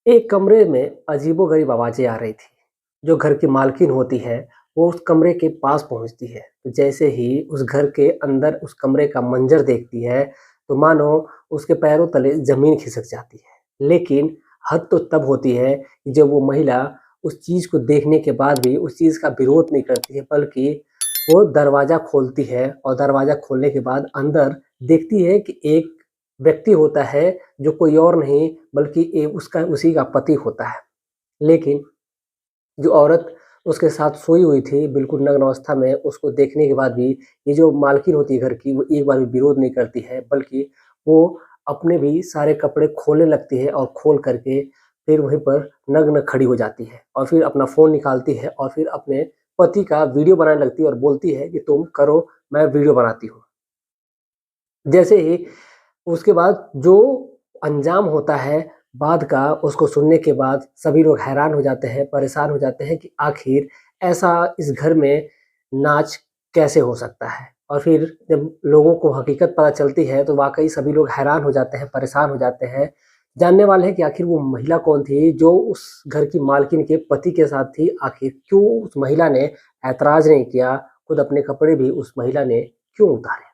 एक कमरे में अजीबोगरीब आवाज़ें आ रही थी। जो घर की मालकिन होती है, वो उस कमरे के पास पहुँचती है। तो जैसे ही उस घर के अंदर उस कमरे का मंज़र देखती है, तो मानो उसके पैरों तले ज़मीन खिसक जाती है। लेकिन हद तो तब होती है कि जब वो महिला उस चीज़ को देखने के बाद भी उस चीज़ का विरोध नहीं करती है, बल्कि वो दरवाज़ा खोलती है और दरवाज़ा खोलने के बाद अंदर देखती है कि एक व्यक्ति होता है, जो कोई और नहीं बल्कि उसका उसी का पति होता है। लेकिन जो औरत उसके साथ सोई हुई थी बिल्कुल नग्न अवस्था में, उसको देखने के बाद भी ये जो मालकिन होती है घर की, वो एक बार भी विरोध नहीं करती है, बल्कि वो अपने भी सारे कपड़े खोलने लगती है और खोल करके फिर वहीं पर नग्न खड़ी हो जाती है और फिर अपना फ़ोन निकालती है और फिर अपने पति का वीडियो बनाने लगती है और बोलती है कि तुम करो, मैं वीडियो बनाती हूँ। जैसे ही उसके बाद जो अंजाम होता है बाद का, उसको सुनने के बाद सभी लोग हैरान हो जाते हैं, परेशान हो जाते हैं कि आखिर ऐसा इस घर में नाच कैसे हो सकता है? और फिर जब लोगों को हकीकत पता चलती है, तो वाक़ई सभी लोग हैरान हो जाते हैं, परेशान हो जाते हैं। जानने वाले हैं कि आखिर वो महिला कौन थी, जो उस घर की मालकिन के पति के साथ थी? आखिर क्यों उस महिला ने ऐतराज़ नहीं किया? खुद अपने कपड़े भी उस महिला ने क्यों उतारे?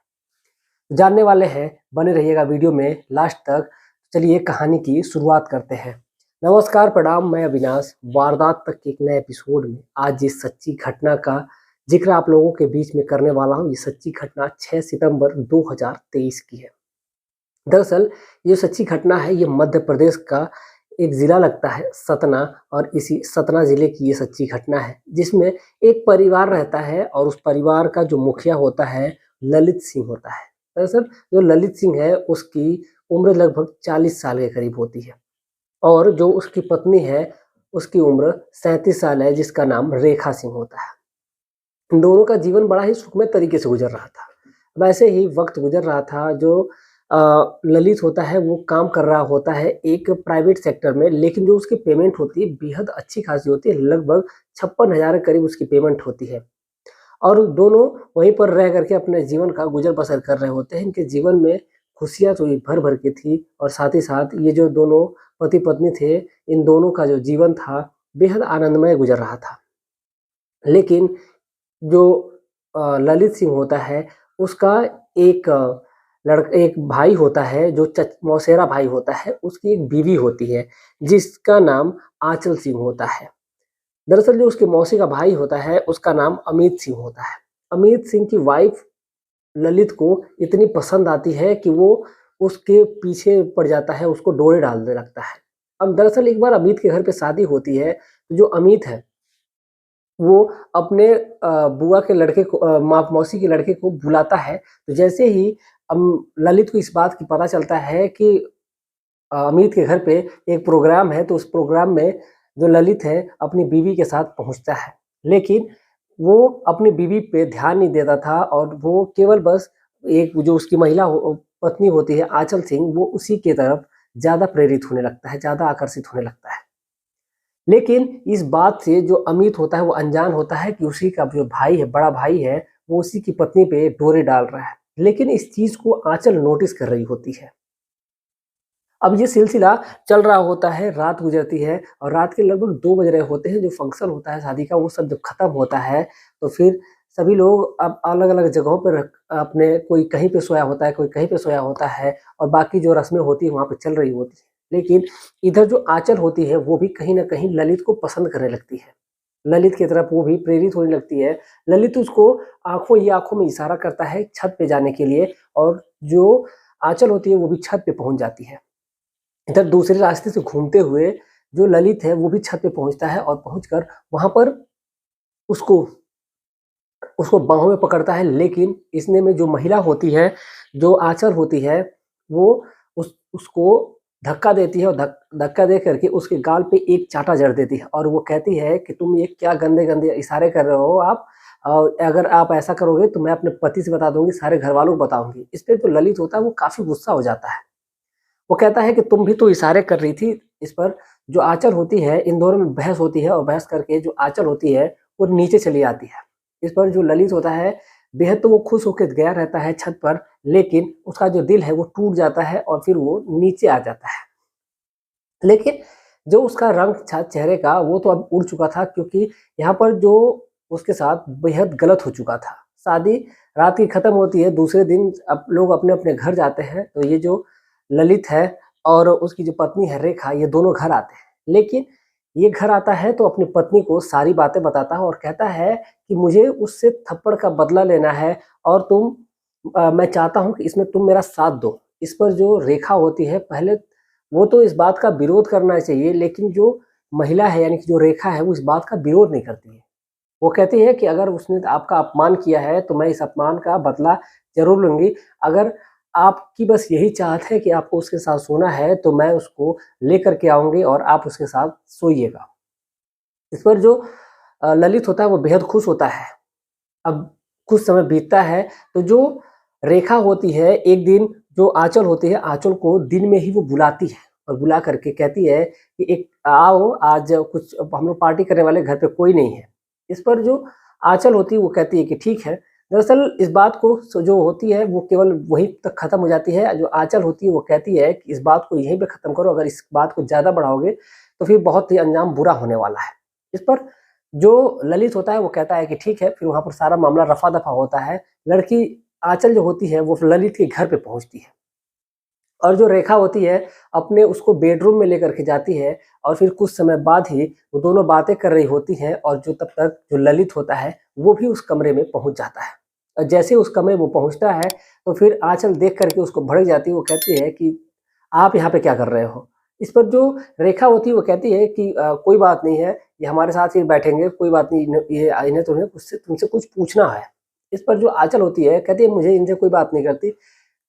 जानने वाले हैं, बने रहिएगा वीडियो में लास्ट तक। चलिए कहानी की शुरुआत करते हैं। नमस्कार, प्रणाम, मैं अविनाश। वारदात तक के एक नए एपिसोड में आज जिस सच्ची घटना का ज़िक्र आप लोगों के बीच में करने वाला हूँ, ये सच्ची घटना 6 सितंबर 2023 की है। दरअसल ये सच्ची घटना है, ये मध्य प्रदेश का एक ज़िला लगता है सतना, और इसी सतना ज़िले की ये सच्ची घटना है, जिसमें एक परिवार रहता है और उस परिवार का जो मुखिया होता है, ललित सिंह होता है। दरअसल जो ललित सिंह है, उसकी उम्र लगभग 40 साल के करीब होती है और जो उसकी पत्नी है, उसकी उम्र 37 साल है, जिसका नाम रेखा सिंह होता है। इन दोनों का जीवन बड़ा ही सुखमय तरीके से गुज़र रहा था। वैसे ही वक़्त गुज़र रहा था, जो ललित होता है वो काम कर रहा होता है एक प्राइवेट सेक्टर में, लेकिन जो उसकी पेमेंट होती है बेहद अच्छी खासी होती है, लगभग 56,000 के करीब उसकी पेमेंट होती है। और दोनों वहीं पर रह करके अपने जीवन का गुज़र-बसर कर रहे होते हैं। इनके जीवन में खुशियाँ तो भर-भर के थी और साथ ही साथ ये जो दोनों पति-पत्नी थे, इन दोनों का जो जीवन था बेहद आनंदमय गुज़र रहा था। लेकिन जो ललित सिंह होता है, उसका एक एक भाई होता है, जो मौसेरा भाई होता है, उसकी एक बीवी होती है, जिसका नाम आँचल सिंह होता है। दरअसल जो उसके मौसी का भाई होता है, उसका नाम अमित सिंह होता है। अमित सिंह की वाइफ़ ललित को इतनी पसंद आती है कि वो उसके पीछे पड़ जाता है, उसको डोरे डालने लगता है। अब दरअसल एक बार अमित के घर पे शादी होती है, तो जो अमित है वो अपने बुआ के लड़के को मौसी के लड़के को बुलाता है। तो जैसे ही ललित को इस बात की पता चलता है कि अमित के घर पे एक प्रोग्राम है, तो उस प्रोग्राम में जो ललित है अपनी बीवी के साथ पहुँचता है। लेकिन वो अपनी बीवी पे ध्यान नहीं देता था और वो केवल बस एक जो उसकी महिला पत्नी होती है आँचल सिंह, वो उसी की तरफ ज़्यादा प्रेरित होने लगता है, ज़्यादा आकर्षित होने लगता है। लेकिन इस बात से जो अमित होता है वो अनजान होता है कि उसी का जो भाई है, बड़ा भाई है, वो उसी की पत्नी पे डोरे डाल रहा है। लेकिन इस चीज़ को आँचल नोटिस कर रही होती है। अब ये सिलसिला चल रहा होता है, रात गुज़रती है और रात के लगभग 2 बज रहे होते हैं, जो फ़ंक्शन होता है शादी का, वो सब जब खत्म होता है, तो फिर सभी लोग अब अलग-अलग जगहों पे अपने कोई कहीं पे सोया होता है, कोई कहीं पे सोया होता है और बाकी जो रस्में होती हैं, वहाँ पे चल रही होती हैं। लेकिन इधर जो आँचल होती है, वो भी कहीं न कहीं ललित को पसंद करने लगती है। ललित की तरफ वो भी प्रेरित होने लगती है। ललित उसको आँखों ही आँखों में इशारा करता है छत पे जाने के लिए, और जो आँचल होती है, वो भी छत पे पहुँच जाती है। इधर दूसरे रास्ते से घूमते हुए जो ललित है, वो भी छत पे पहुँचता है और पहुँचकर वहाँ पर उसको उसको बाहों में पकड़ता है। लेकिन इसने में जो महिला होती है, जो आँचल होती है, वो उसको धक्का देती है और धक्का दे करके उसके गाल पे एक चाँटा जड़ देती है और वो कहती है कि तुम ये क्या गंदे-गंदे इशारे कर रहे हो आप, अगर आप ऐसा करोगे तो मैं अपने पति से बता दूँगी, सारे घरवालों को बताऊँगी। इस पे जो ललित होता है, वो काफ़ी गुस्सा हो जाता है। वो कहता है कि तुम भी तो इशारे कर रही थी। इस पर जो आँचल होती है, इन दोनों में बहस होती है और बहस करके जो आँचल होती है, वो नीचे चली आती है। इस पर जो ललित होता है, बेहद तो वो खुश होके गया रहता है छत पर, लेकिन उसका जो दिल है वो टूट जाता है और फिर वो नीचे आ जाता है। लेकिन जो उसका रंग था चेहरे का वो तो अब उड़ चुका था, क्योंकि यहाँ पर जो उसके साथ बेहद गलत हो चुका था। शादी रात की खत्म होती है, दूसरे दिन अब लोग अपने-अपने घर जाते हैं, तो ये जो ललित है और उसकी जो पत्नी है रेखा, ये दोनों घर आते हैं। लेकिन ये घर आता है तो अपनी पत्नी को सारी बातें बताता है और कहता है कि मुझे उससे थप्पड़ का बदला लेना है और मैं चाहता हूँ कि इसमें तुम मेरा साथ दो। इस पर जो रेखा होती है, पहले वो तो इस बात का विरोध करना चाहिए, लेकिन जो महिला है यानी कि जो रेखा है वो इस बात का विरोध नहीं करती है। वो कहती है कि अगर उसने आपका अपमान किया है तो मैं इस अपमान का बदला ज़रूर लूँगी। अगर आपकी बस यही चाहत है कि आपको उसके साथ सोना है तो मैं उसको लेकर के आऊँगी और आप उसके साथ सोइएगा। इस पर जो ललित होता है वो बेहद खुश होता है। अब कुछ समय बीतता है तो जो रेखा होती है, एक दिन जो आँचल होती है, आँचल को दिन में ही वो बुलाती है और बुला करके कहती है कि एक आओ, आज कुछ हम लोग पार्टी करने वाले, घर पे कोई नहीं है। इस पर जो आँचल होती है वो कहती है कि ठीक है। दरअसल इस बात को जो होती है वो केवल वहीं तक खत्म हो जाती है। जो आँचल होती है वो कहती है कि इस बात को यहीं पे खत्म करो, अगर इस बात को ज़्यादा बढ़ाओगे तो फिर बहुत ही अंजाम बुरा होने वाला है। इस पर जो ललित होता है वो कहता है कि ठीक है, फिर वहाँ पर सारा मामला रफ़ा-दफ़ा होता है। लड़की आँचल जो होती है वो ललित के घर पे पहुँचती है और जो रेखा होती है अपने उसको बेडरूम में लेकर के जाती है और फिर कुछ समय बाद ही वो दोनों बातें कर रही होती हैं और जो तब तक जो ललित होता है वो भी उस कमरे में पहुँच जाता है। और जैसे उस कमरे में वो पहुँचता है तो फिर आँचल देख कर के उसको भड़क जाती है। वो कहती है कि आप यहाँ पे क्या कर रहे हो? इस पर जो रेखा होती है वो कहती है कि कोई बात नहीं है, ये हमारे साथ ही बैठेंगे, कोई बात नहीं, इन्हें तो तुमसे कुछ पूछना है। इस पर जो आँचल होती है कहती है मुझे इनसे कोई बात नहीं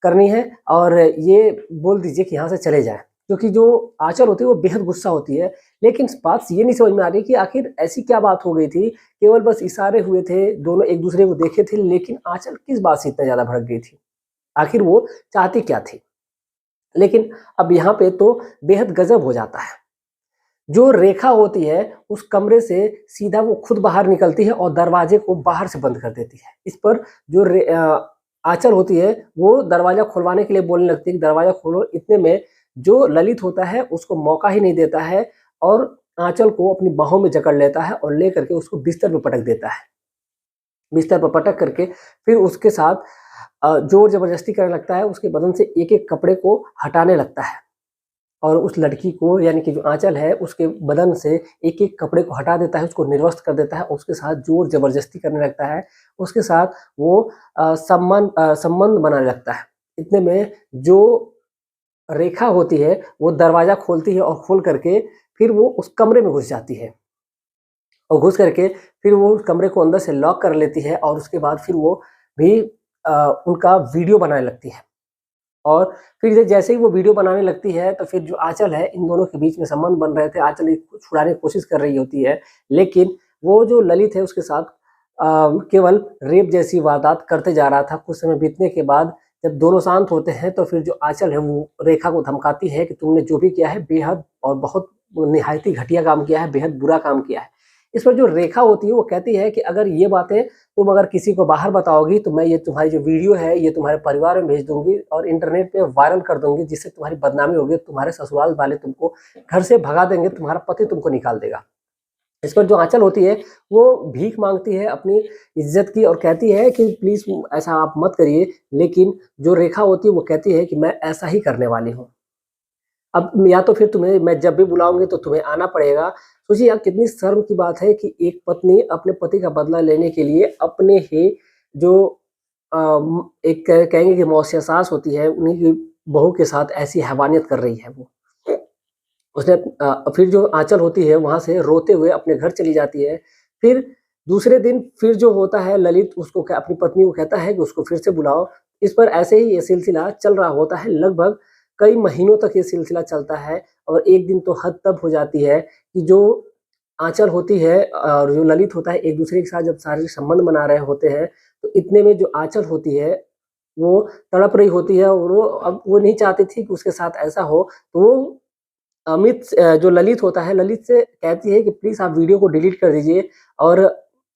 करनी है और ये बोल दीजिए कि यहाँ से चले जाएँ। क्योंकि जो आँचल होती है वो बेहद गुस्सा होती है, लेकिन बात ये नहीं समझ में आ रही कि आखिर ऐसी क्या बात हो गई थी, केवल बस इशारे हुए थे, दोनों एक-दूसरे को देखे थे, लेकिन आँचल किस बात से इतना ज़्यादा भड़क गई थी? आखिर वो चाहती क्या थी? लेकिन अब यहाँ पे तो बेहद गज़ब हो जाता है। जो रेखा होती है उस कमरे से सीधा वो खुद बाहर निकलती है और दरवाजे को बाहर से बंद कर देती है। इस पर जो आँचल होती है वो दरवाज़ा खुलवाने के लिए बोलने लगती है कि दरवाज़ा खोलो। इतने में जो ललित होता है उसको मौका ही नहीं देता है और आँचल को अपनी बाहों में जकड़ लेता है और लेकर के उसको बिस्तर पे पटक देता है। बिस्तर पर पटक करके फिर उसके साथ ज़ोर ज़बरदस्ती करने लगता है, उसके बदन से एक-एक कपड़े को हटाने लगता है और उस लड़की को यानी कि जो आँचल है उसके बदन से एक-एक कपड़े को हटा देता है, उसको निर्वस्त्र कर देता है, उसके साथ ज़ोर ज़बरदस्ती करने लगता है। उसके साथ वो संबंध बनाने लगता है। इतने में जो रेखा होती है वो दरवाज़ा खोलती है और खोल करके फिर वो उस कमरे में घुस जाती है और घुस करके फिर वो उस कमरे को अंदर से लॉक कर लेती है और उसके बाद फिर वो भी उनका वीडियो बनाने लगती है। और फिर जैसे ही वो वीडियो बनाने लगती है तो फिर जो आँचल है, इन दोनों के बीच में संबंध बन रहे थे, आँचल इसको छुड़ाने की कोशिश कर रही होती है, लेकिन वो जो ललित है उसके साथ केवल रेप जैसी वारदात करते जा रहा था। कुछ समय बीतने के बाद जब दोनों शांत होते हैं तो फिर जो आँचल है वो रेखा को धमकाती है कि तुमने जो भी किया है बेहद और बहुत निहायती घटिया काम किया है, बेहद बुरा काम किया है। इस पर जो रेखा होती है वो कहती है कि अगर ये बातें तुम अगर किसी को बाहर बताओगी तो मैं ये तुम्हारी जो वीडियो है ये तुम्हारे परिवार में भेज दूँगी और इंटरनेट पे वायरल कर दूँगी, जिससे तुम्हारी बदनामी होगी, तुम्हारे ससुराल वाले तुमको घर से भगा देंगे, तुम्हारा पति तुमको निकाल देगा। इस पर जो आँचल होती है वो भीख माँगती है अपनी इज़्ज़त की और कहती है कि प्लीज़ ऐसा आप मत करिए, लेकिन जो रेखा होती है वो कहती है कि मैं ऐसा ही करने वाली हूँ। अब या तो फिर तुम्हें मैं जब भी बुलाऊँगी तो तुम्हें आना पड़ेगा। सोचिए यार कितनी शर्म की बात है कि एक पत्नी अपने पति का बदला लेने के लिए अपने ही जो एक कहेंगे कि मौसी सास होती है, उन्हीं की बहू के साथ ऐसी हैवानियत कर रही है वो। उसने फिर जो आँचल होती है वहाँ से रोते हुए अपने घर चली जाती है। फिर दूसरे दिन फिर जो होता है ललित उसको अपनी पत्नी को कहता है कि उसको फिर से बुलाओ। इस पर ऐसे ही ये सिलसिला चल रहा होता है, लगभग कई महीनों तक ये सिलसिला चलता है और एक दिन तो हद तब हो जाती है कि जो आँचल होती है और जो ललित होता है एक-दूसरे के साथ जब शारीरिक संबंध बना रहे होते हैं, तो इतने में जो आँचल होती है वो तड़प रही होती है और वो अब वो नहीं चाहती थी कि उसके साथ ऐसा हो, तो वो जो ललित होता है, ललित से कहती है कि प्लीज़ आप वीडियो को डिलीट कर दीजिए और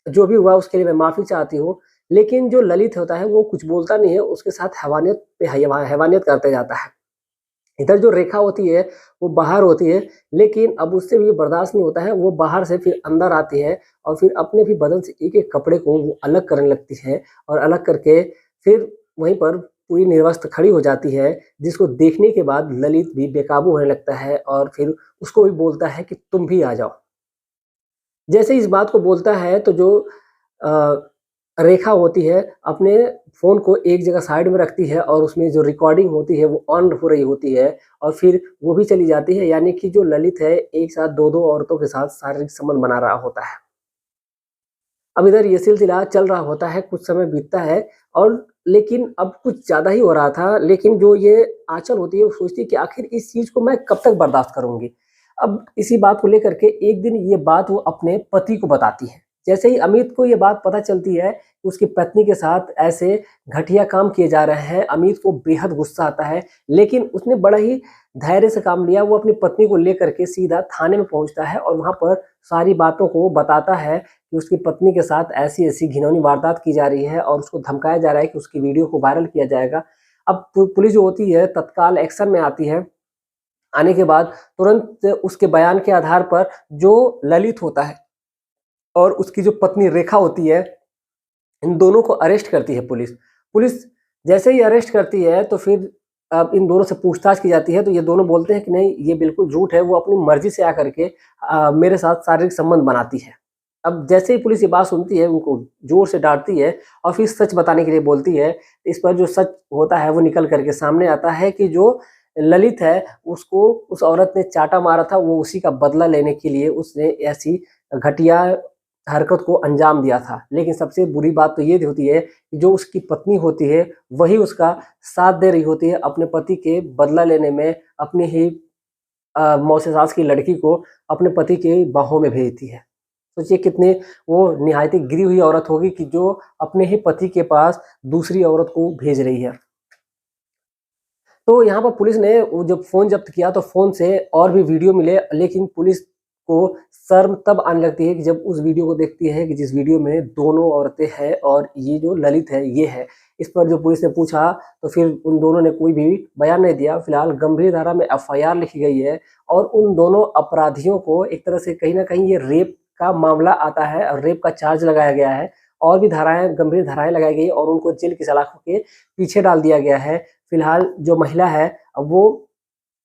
जो भी हुआ उसके लिए मैं माफ़ी चाहती हूँ। लेकिन जो ललित होता है वो कुछ बोलता नहीं है, उसके साथ हैवानियत पे हैवानियत करते जाता है। इधर जो रेखा होती है वो बाहर होती है, लेकिन अब उससे भी ये बर्दाश्त नहीं होता है, वो बाहर से फिर अंदर आती है और फिर अपने भी बदन से एक-एक कपड़े को वो अलग करने लगती है और अलग करके फिर वहीं पर पूरी निर्वस्त्र खड़ी हो जाती है, जिसको देखने के बाद ललित भी बेकाबू होने लगता है और फिर उसको भी बोलता है कि तुम भी आ जाओ। जैसे ही इस बात को बोलता है तो जो अ, रेखा होती है अपने फ़ोन को एक जगह साइड में रखती है और उसमें जो रिकॉर्डिंग होती है वो ऑन हो रही होती है और फिर वो भी चली जाती है, यानी कि जो ललित है एक साथ 2-2 औरतों के साथ शारीरिक संबंध बना रहा होता है। अब इधर ये सिलसिला चल रहा होता है, कुछ समय बीतता है और लेकिन अब कुछ ज़्यादा ही हो रहा था, लेकिन जो ये आँचल होती है वो सोचती है कि आखिर इस चीज़ को मैं कब तक बर्दाश्त करूँगी। अब इसी बात को लेकर के एक दिन ये बात वो अपने पति को बताती है। जैसे ही अमित को ये बात पता चलती है कि उसकी पत्नी के साथ ऐसे घटिया काम किए जा रहे हैं, अमित को बेहद गुस्सा आता है, लेकिन उसने बड़ा ही धैर्य से काम लिया। वो अपनी पत्नी को लेकर के सीधा थाने में पहुँचता है और वहाँ पर सारी बातों को बताता है कि उसकी पत्नी के साथ ऐसी-ऐसी घिनौनी वारदात की जा रही है और उसको धमकाया जा रहा है कि उसकी वीडियो को वायरल किया जाएगा। अब पुलिस जो होती है तत्काल एक्शन में आती है। आने के बाद तुरंत उसके बयान के आधार पर जो ललित होता है और उसकी जो पत्नी रेखा होती है, इन दोनों को अरेस्ट करती है पुलिस। पुलिस जैसे ही अरेस्ट करती है तो फिर अब इन दोनों से पूछताछ की जाती है तो ये दोनों बोलते हैं कि नहीं, ये बिल्कुल झूठ है, वो अपनी मर्ज़ी से आकर के मेरे साथ शारीरिक संबंध बनाती है। अब जैसे ही पुलिस ये बात सुनती है, उनको ज़ोर से डाँटती है और फिर सच बताने के लिए बोलती है। इस पर जो सच होता है वो निकल कर के सामने आता है कि जो ललित है, उसको उस औरत ने चाँटा मारा था, वो उसी का बदला लेने के लिए उसने ऐसी घटिया हरकत को अंजाम दिया था। लेकिन सबसे बुरी बात तो ये होती है कि जो उसकी पत्नी होती है, वही उसका साथ दे रही होती है अपने पति के बदला लेने में, अपनी ही मौसी सास की लड़की को अपने पति के बाहों में भेजती है। सोचिए कितनी वो निहायत ही गिरी हुई औरत होगी कि जो अपने ही पति के पास दूसरी औरत को भेज रही है। तो यहाँ पर पुलिस ने वो जब फ़ोन जब्त किया तो फ़ोन से और भी वीडियो मिले, लेकिन पुलिस को शर्म तब आने लगती है कि जब उस वीडियो को देखती है कि जिस वीडियो में दोनों औरतें हैं और ये जो ललित है ये है। इस पर जो पुलिस ने पूछा तो फिर उन दोनों ने कोई भी बयान नहीं दिया। फिलहाल गंभीर धारा में एफआईआर लिखी गई है और उन दोनों अपराधियों को एक तरह से कहीं न कहीं ये रेप का मामला आता है और रेप का चार्ज लगाया गया है और भी धाराएँ गंभीर धाराएँ लगाई गई और उनको जेल की सलाखों के पीछे डाल दिया गया है। फिलहाल जो महिला है अब वो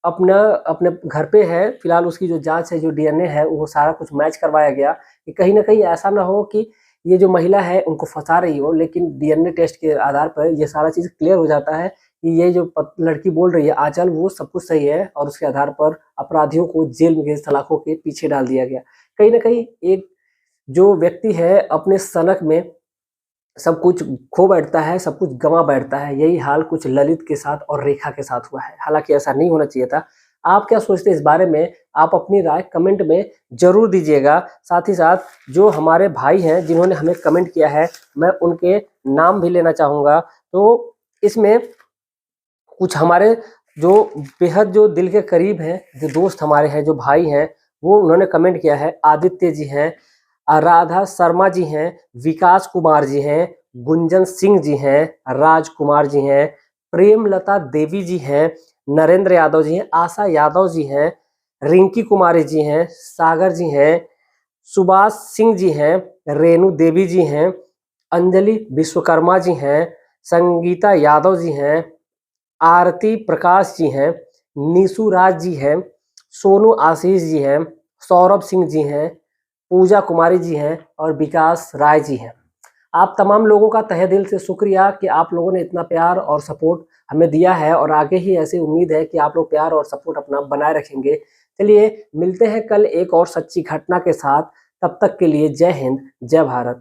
अपना अपने घर पे है, फिलहाल उसकी जो जाँच है, जो डीएनए है, वो सारा कुछ मैच करवाया गया कि कहीं न कहीं ऐसा ना हो कि ये जो महिला है उनको फँसा रही हो, लेकिन डीएनए टेस्ट के आधार पर ये सारा चीज़ क्लियर हो जाता है कि ये जो लड़की बोल रही है आँचल, वो सब कुछ सही है और उसके आधार पर अपराधियों को जेल में के सलाखों के पीछे डाल दिया गया। कहीं न कहीं एक जो व्यक्ति है अपने सनक में सब कुछ खो बैठता है, सब कुछ गँवा बैठता है। यही हाल कुछ ललित के साथ और रेखा के साथ हुआ है। हालाँकि ऐसा नहीं होना चाहिए था। आप क्या सोचते हैं इस बारे में? आप अपनी राय कमेंट में ज़रूर दीजिएगा। साथ ही साथ जो हमारे भाई हैं जिन्होंने हमें कमेंट किया है, मैं उनके नाम भी लेना चाहूँगा। तो इसमें कुछ हमारे जो बेहद जो दिल के करीब हैं, जो दोस्त हमारे हैं, जो भाई हैं, वो उन्होंने कमेंट किया है। आदित्य जी हैं, राधा शर्मा जी हैं, विकास कुमार जी हैं, गुंजन सिंह जी हैं, राजकुमार जी हैं, प्रेमलता देवी जी हैं, नरेंद्र यादव जी हैं, आशा यादव जी हैं, रिंकी कुमारी जी हैं, सागर जी हैं, सुभाष सिंह जी हैं, रेणु देवी जी हैं, अंजलि विश्वकर्मा जी हैं, संगीता यादव जी हैं, आरती प्रकाश जी हैं, निशु राज जी हैं, सोनू आशीष जी हैं, सौरभ सिंह जी हैं, पूजा कुमारी जी हैं और विकास राय जी हैं। आप तमाम लोगों का तहे दिल से शुक्रिया कि आप लोगों ने इतना प्यार और सपोर्ट हमें दिया है और आगे ही ऐसी उम्मीद है कि आप लोग प्यार और सपोर्ट अपना बनाए रखेंगे। चलिए मिलते हैं कल एक और सच्ची घटना के साथ। तब तक के लिए जय हिंद, जय भारत।